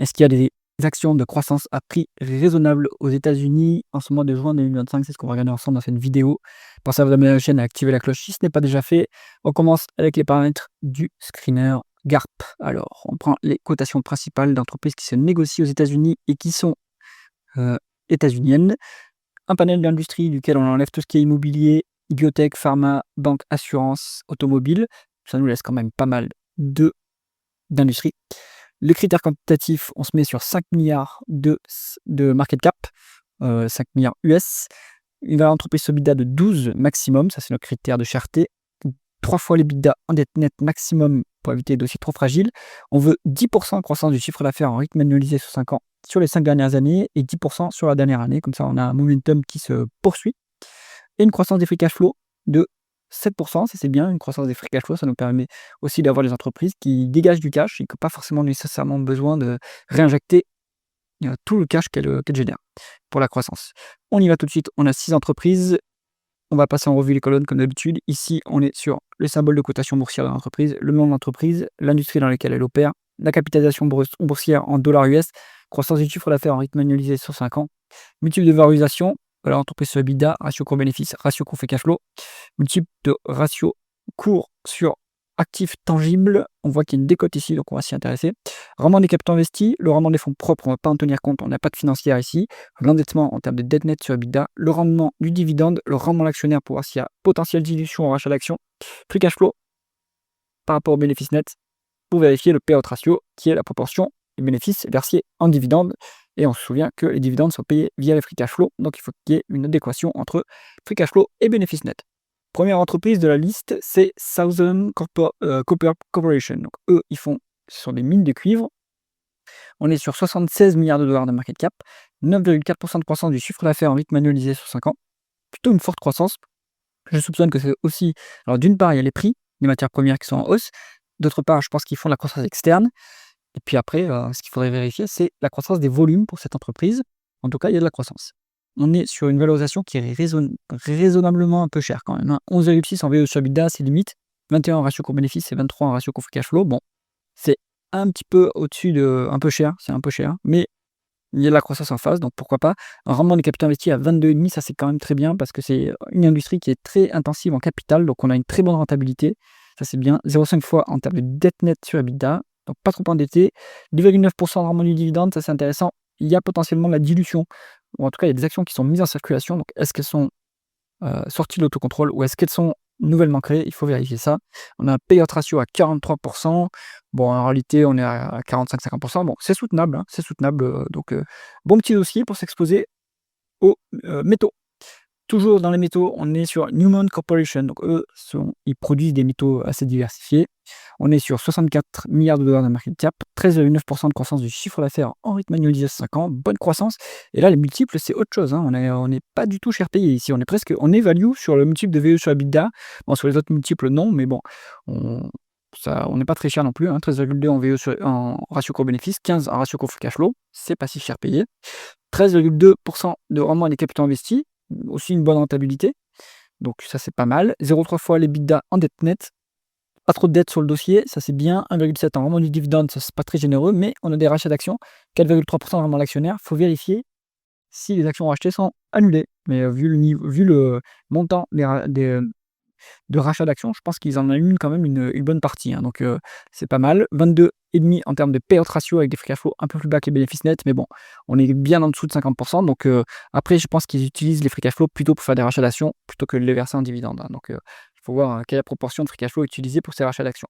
Est-ce qu'il y a des actions de croissance à prix raisonnable aux États-Unis en ce mois de juin 2025? C'est ce qu'on va regarder ensemble dans cette vidéo. Pensez à vous abonner à la chaîne et à activer la cloche si ce n'est pas déjà fait. On commence avec les paramètres du screener GARP. Alors, on prend les cotations principales d'entreprises qui se négocient aux États-Unis et qui sont états-uniennes. Un panel d'industrie duquel on enlève tout ce qui est immobilier, biotech, pharma, banque, assurance, automobile. Ça nous laisse quand même pas mal d'industries. Le critère quantitatif, on se met sur 5 milliards de market cap, 5 milliards US. Une valeur d'entreprise EBITDA de 12 maximum, ça c'est notre critère de cherté. 3 fois l'EBITDA en dette nette maximum pour éviter les dossiers trop fragiles. On veut 10% de croissance du chiffre d'affaires en rythme annualisé sur 5 ans sur les 5 dernières années et 10% sur la dernière année. Comme ça, on a un momentum qui se poursuit. Et une croissance des free cash flow de 7%, ça c'est bien, une croissance des free cash flow, ça nous permet aussi d'avoir des entreprises qui dégagent du cash et qui n'ont pas forcément nécessairement besoin de réinjecter tout le cash qu'elles génèrent pour la croissance. On y va tout de suite, on a 6 entreprises. On va passer en revue les colonnes comme d'habitude. Ici, on est sur le symbole de cotation boursière de l'entreprise, le nom de l'entreprise, l'industrie dans laquelle elle opère, la capitalisation boursière en dollars US, croissance du chiffre d'affaires en rythme annualisé sur 5 ans, multiple de valorisation, voilà, entreprise sur EBITDA, ratio court-bénéfice, ratio court free cash flow, multiple de ratio court sur actifs tangibles. On voit qu'il y a une décote ici, donc on va s'y intéresser. Rendement des capitaux investis, le rendement des fonds propres, on ne va pas en tenir compte, on n'a pas de financière ici. L'endettement en termes de dette nette sur EBITDA, le rendement du dividende, le rendement de l'actionnaire pour voir s'il y a potentielle dilution au rachat d'actions, free cash flow par rapport au bénéfice net pour vérifier le payout ratio qui est la proportion des bénéfices versés en dividendes. Et on se souvient que les dividendes sont payés via les free cash flow, donc il faut qu'il y ait une adéquation entre free cash flow et bénéfice net. Première entreprise de la liste, c'est Southern Copper Corporation. Donc eux, ce sont des mines de cuivre. On est sur 76 milliards de dollars de market cap, 9,4% de croissance du chiffre d'affaires en rythme annualisé sur 5 ans. Plutôt une forte croissance. Je soupçonne que c'est aussi... Alors d'une part, il y a les prix, les matières premières qui sont en hausse. D'autre part, je pense qu'ils font de la croissance externe. Et puis après, ce qu'il faudrait vérifier, c'est la croissance des volumes pour cette entreprise. En tout cas, il y a de la croissance. On est sur une valorisation qui est raisonnablement un peu chère quand même. 11,6 en VE sur EBITDA, c'est limite. 21 en ratio court-bénéfice et 23 en ratio court free cash flow. Bon, c'est un petit peu au-dessus de... un peu cher, c'est un peu cher. Mais il y a de la croissance en face, donc pourquoi pas. Un rendement des capitaux investis à 22,5, ça c'est quand même très bien parce que c'est une industrie qui est très intensive en capital, donc on a une très bonne rentabilité. Ça c'est bien. 0,5 fois en termes de dette nette sur EBITDA, donc pas trop endetté. 2,9% de rendement du dividende, ça c'est intéressant. Il y a potentiellement la dilution, ou en tout cas il y a des actions qui sont mises en circulation, donc est-ce qu'elles sont sorties de l'autocontrôle ou est-ce qu'elles sont nouvellement créées? Il faut vérifier ça. On a un payout ratio à 43%. Bon, en réalité, on est à 45-50%. Bon, c'est soutenable, hein, c'est soutenable. Donc, bon petit dossier pour s'exposer aux métaux. Toujours dans les métaux, on est sur Newmont Corporation. Donc, eux, ils produisent des métaux assez diversifiés. On est sur 64 milliards de dollars de market cap, 13,9% de croissance du chiffre d'affaires en rythme annualisé sur 5 ans, bonne croissance. Et là, les multiples, c'est autre chose. Hein. On n'est pas du tout cher payé ici. On est value sur le multiple de VE sur EBITDA. Bon, sur les autres multiples, non, mais bon, on n'est pas très cher non plus. Hein. 13,2 en VE en ratio court-bénéfice, 15 en ratio court free cash flow. C'est pas si cher payé. 13,2% de rendement des capitaux investis, aussi une bonne rentabilité. Donc ça, c'est pas mal. 0,3 fois l'EBITDA en dette nette. Pas trop de dettes sur le dossier, ça c'est bien. 1,7 en rendement du dividende, ça c'est pas très généreux, mais on a des rachats d'actions. 4,3% de rendement de l'actionnaire. Il faut vérifier si les actions rachetées sont annulées. Mais vu le montant de rachat d'actions, je pense qu'ils en annulent quand même une bonne partie. Hein. Donc c'est pas mal. 22,5 en termes de payout ratio avec des free cash flow un peu plus bas que les bénéfices nets, mais bon, on est bien en dessous de 50%. Donc après, je pense qu'ils utilisent les free cash flow plutôt pour faire des rachats d'actions plutôt que de les verser en dividende. Hein. Donc il faut voir quelle est la proportion de free cash flow utilisée pour ces rachats d'actions.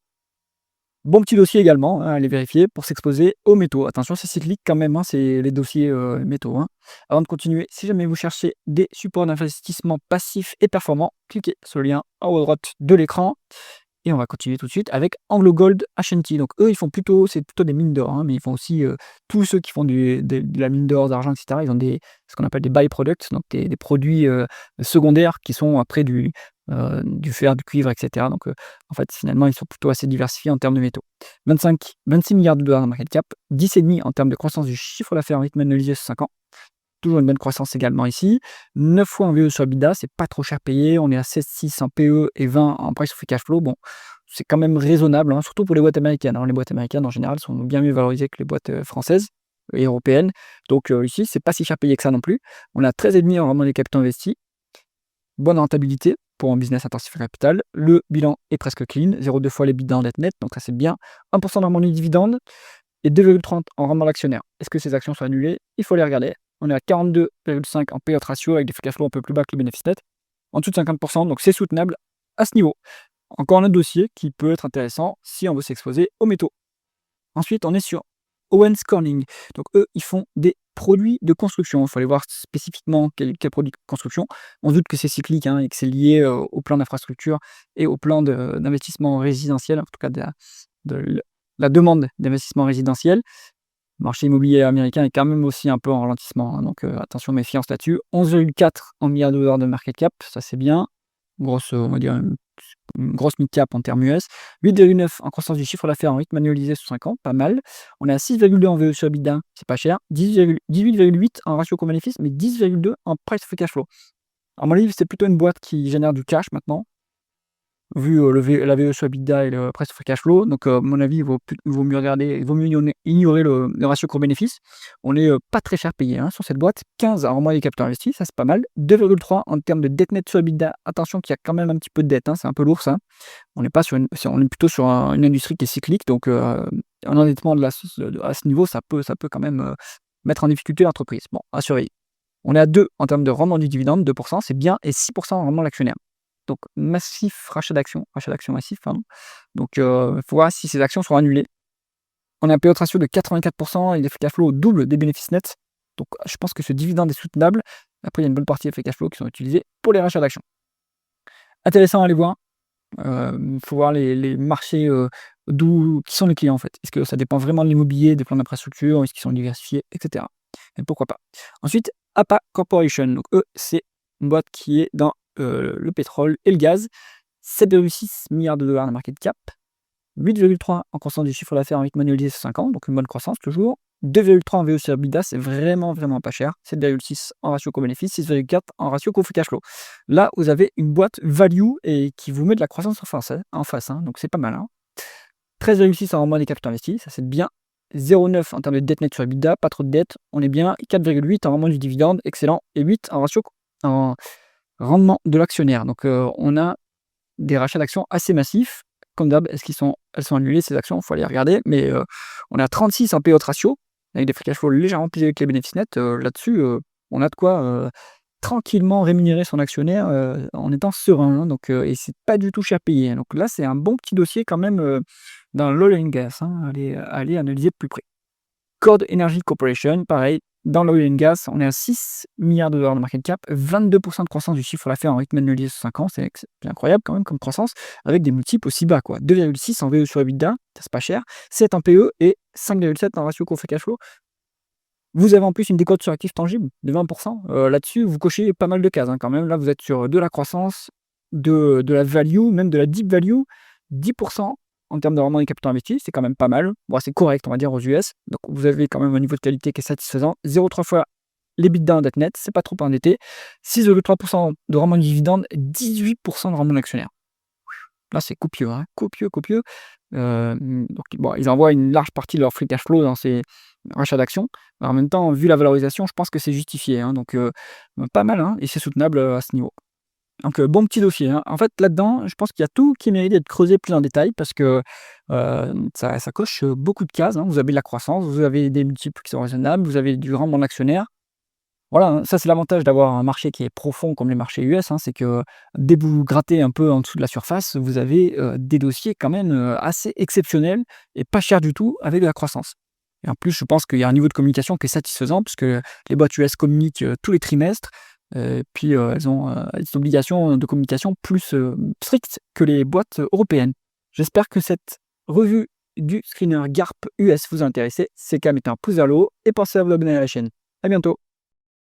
Bon petit dossier également, hein, à aller vérifier pour s'exposer aux métaux. Attention, c'est cyclique quand même, hein, c'est les dossiers métaux. Hein. Avant de continuer, si jamais vous cherchez des supports d'investissement passifs et performants, cliquez sur le lien en haut à droite de l'écran. Et on va continuer tout de suite avec AngloGold Ashanti. Donc eux, c'est plutôt des mines d'or, hein, mais ils font aussi tous ceux qui font de la mine d'or, d'argent, etc. Ils ont ce qu'on appelle des byproducts, donc des produits secondaires qui sont après du fer, du cuivre, etc. Donc en fait, finalement, ils sont plutôt assez diversifiés en termes de métaux. 26 milliards de dollars de market cap, 10,5 en termes de croissance du chiffre d'affaires en rythme annualisé sur 5 ans. Toujours une bonne croissance également ici. 9 fois en VE sur EBITDA, c'est pas trop cher payé. On est à 7,6 en PE et 20 en price to free cash flow. Bon, c'est quand même raisonnable, hein, surtout pour les boîtes américaines. Alors, les boîtes américaines, en général, sont bien mieux valorisées que les boîtes françaises. et européenne. Donc ici, c'est pas si cher payé que ça non plus. On a 13,5 en rendement des capitaux investis. Bonne rentabilité pour un business intensif à capital. Le bilan est presque clean, 0,2 fois les EBITDA en dette nette, donc ça c'est bien. 1% de rendement du dividende et 2,30 en rendement d'actionnaire. Est-ce que ces actions sont annulées? Il faut les regarder. On est à 42,5 en payout ratio avec des free cash flow un peu plus bas que le bénéfice net, en dessous de 50%, donc c'est soutenable à ce niveau. Encore un autre dossier qui peut être intéressant si on veut s'exposer aux métaux. Ensuite, on est sur Owens Corning. Donc eux, ils font des produits de construction. Il faut aller voir spécifiquement quel produit de construction. On se doute que c'est cyclique et que c'est lié au plan d'infrastructure et au plan d'investissement résidentiel, en tout cas de la demande d'investissement résidentiel. Le marché immobilier américain est quand même aussi un peu en ralentissement, donc attention, méfiance là-dessus. 11,4 en milliards de dollars de market cap, ça c'est bien. Grosse, on va dire une grosse mid-cap en termes US. 8,9 en croissance du chiffre d'affaires en rythme annualisé sur 5 ans, pas mal. On est à 6,2 en VE sur EBITDA, c'est pas cher. 18,8 en ratio coût-bénéfice, mais 10,2 en price free cash flow. À mon avis, c'est plutôt une boîte qui génère du cash maintenant, vu la VE sur EBITDA et le price free cash flow. Donc, à mon avis, il vaut mieux ignorer le ratio coût-bénéfice. On est pas très cher payé sur cette boîte. 15 en rendement des capitaux investis, ça c'est pas mal. 2,3 en termes de dette nette sur EBITDA. Attention qu'il y a quand même un petit peu de dette, c'est un peu lourd ça. On est plutôt sur une industrie qui est cyclique, donc un endettement à ce niveau, ça peut quand même mettre en difficulté l'entreprise. Bon, à surveiller. On est à 2 en termes de rendement du dividende, 2%, c'est bien, et 6% en rendement de l'actionnaire. Donc massif rachat d'actions massif, pardon. Donc il faut voir si ces actions sont annulées. On a un payout ratio de 84% et des free cash flow au double des bénéfices nets. Donc je pense que ce dividende est soutenable. Après, il y a une bonne partie des free cash flow qui sont utilisés pour les rachats d'actions. Intéressant à aller voir. Il faut voir les marchés qui sont les clients en fait. Est-ce que ça dépend vraiment de l'immobilier, des plans d'infrastructure, est-ce qu'ils sont diversifiés, etc. Et pourquoi pas. Ensuite, APA Corporation. Donc eux, c'est une boîte qui est dans le pétrole et le gaz. 7,6 milliards de dollars de market cap. 8,3 en croissance du chiffre d'affaires en rythme annualisé sur 5 ans, donc une bonne croissance toujours. 2,3 en VE sur EBITDA, c'est vraiment pas cher. 7,6 en ratio co-bénéfice, 6,4 en ratio co-free cash flow. Là, vous avez une boîte value et qui vous met de la croissance en face, donc c'est pas mal. 13,6 en rendement des capitaux investis, ça c'est bien. 0,9 en termes de dette nette sur EBITDA, pas trop de dette, on est bien. 4,8 en rendement du dividende, excellent. Et 8 en ratio en rendement de l'actionnaire. Donc on a des rachats d'actions assez massifs. Comme d'hab, elles sont annulées ces actions, il faut aller regarder. Mais on est à 36 en payout ratio, avec des free cash flow légèrement plus élevés que les bénéfices nets. Là-dessus, on a de quoi tranquillement rémunérer son actionnaire en étant serein. Donc, et c'est pas du tout cher payé. Donc là, c'est un bon petit dossier quand même dans l'oil and gas. Aller analyser de plus près. Chord Energy Corporation, pareil, dans l'oil and gas, on est à 6 milliards de dollars de market cap, 22% de croissance du chiffre d'affaires en rythme annualisé sur 5 ans, c'est incroyable quand même comme croissance, avec des multiples aussi bas, quoi. 2,6 en VE sur EBITDA, c'est pas cher, 7 en PE et 5,7 en ratio coût-free cash flow. Vous avez en plus une décote sur actifs tangibles de 20%. Là-dessus, vous cochez pas mal de cases quand même. Là, vous êtes sur de la croissance, de la value, même de la deep value, 10% en termes de rendement des capitaux investis, c'est quand même pas mal. Bon, c'est correct, on va dire, aux US. Donc, vous avez quand même un niveau de qualité qui est satisfaisant. 0,3 fois l'EBITDA en dette nette, c'est pas trop endetté. 6,3% de rendement de dividende, 18% de rendement d'actionnaire. Là, c'est copieux, copieux. Donc, bon, ils envoient une large partie de leur free cash flow dans ces rachats d'actions. En même temps, vu la valorisation, je pense que c'est justifié. Donc, pas mal, et c'est soutenable à ce niveau. Donc, bon petit dossier. En fait, là-dedans, je pense qu'il y a tout qui mérite d'être creusé plus en détail parce que ça coche beaucoup de cases. Vous avez de la croissance, vous avez des multiples qui sont raisonnables, vous avez du rendement d'actionnaire. Voilà, ça c'est l'avantage d'avoir un marché qui est profond comme les marchés US, c'est que dès que vous grattez un peu en dessous de la surface, vous avez des dossiers quand même assez exceptionnels et pas chers du tout avec de la croissance. Et en plus, je pense qu'il y a un niveau de communication qui est satisfaisant puisque les boîtes US communiquent tous les trimestres. Puis elles ont des obligations de communication plus strictes que les boîtes européennes. J'espère que cette revue du screener GARP US vous a intéressé. C'est le cas, mettez un pouce vers le haut et pensez à vous abonner à la chaîne. À bientôt.